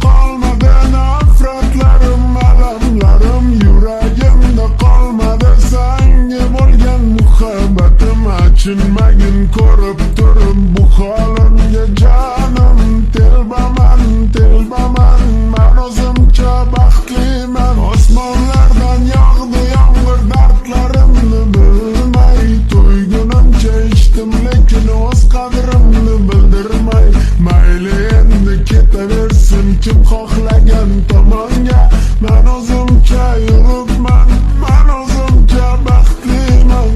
qolmadi nafratlarim, alamlarim, yuragimda qolmadi senga bo'lgan muhabbatim. Achinmagin ko'rib turib bu holimga jonim, telbaman, telbaman, men o'zimcha baxtliman. Osmonlardan yog'di yomg'ir, dardlarimni bilmay, to'ygunimcha ichdim lekin o'z qadrimni bildirmay. Mayli endi ketaversin kim xohlagan tomonga, men o'zimcha yuribman, men o'zimcha baxtliman.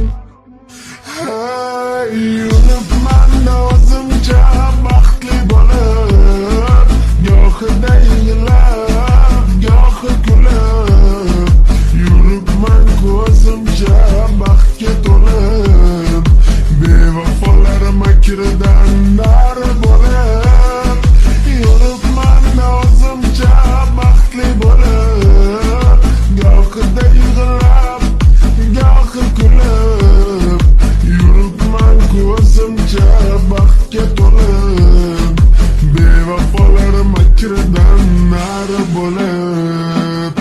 Hey, yuribman-da o'zimcha baxtli bo'lib, gohida yig'lab, gohi kulib, yuribman ko'zimcha baxtga to'lib, bevafolar makridan nari bo'lib, yuribman-da o'zimcha baxtli bo'lib, gohida yig'lab, gohi kulib, yuribman ko'zimcha baxtga to'lib, bevafolar makridan nari bo'lib.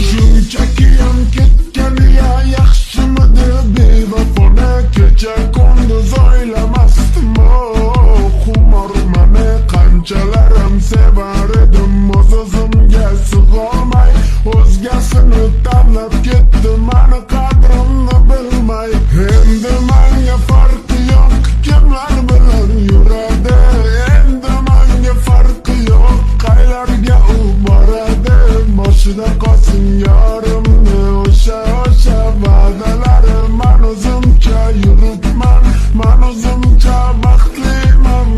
Shunchaki ham ketgan ya yaxshimidi bevafona, kecha kunduz o'ylamasdim xumor mani qanchalarim sevar edim, o'z-o'zimga sig'olmay o'zgasini tanlab ketdi mani qadrimni bilmay. Endi menga farqi yo'q kimlar bilan yuradi, endi menga farqi yo'q qaylarga u boradi. Boshida qolsin yorimni o'sha va'dalari, men o'zimcha yuribman, men o'zimcha baxtliman.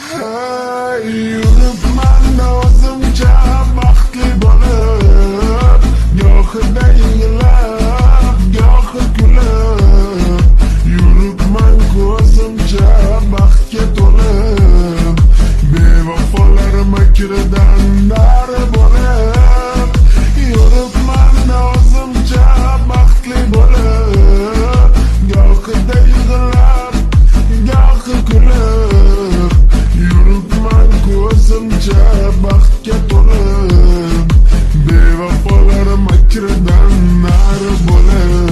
Hey, yuribman-da o'zimcha baxtli bo'lib, gohida yig'lab, gohi kulib, yuribman ko'zimcha baxtga to'lib, bevafolar makridan nari bo'lib, yuribman-da o'zimcha baxtli bo'lib, gohida yig'lab, gohi kulib, yuribman ko'zimcha baxtga to'lib, bevafolar makridan nari bo'lib.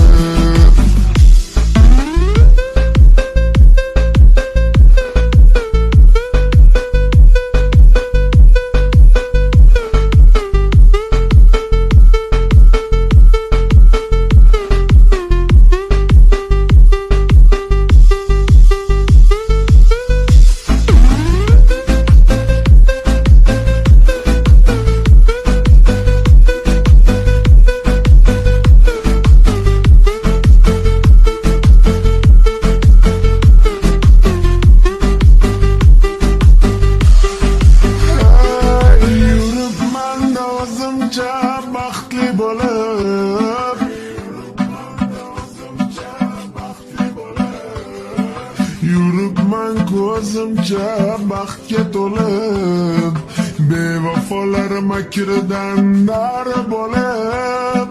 Baxtli bo'lib, yuribman ko'zimcha baxtga to'lib, bevafolar makridan nari bo'lib.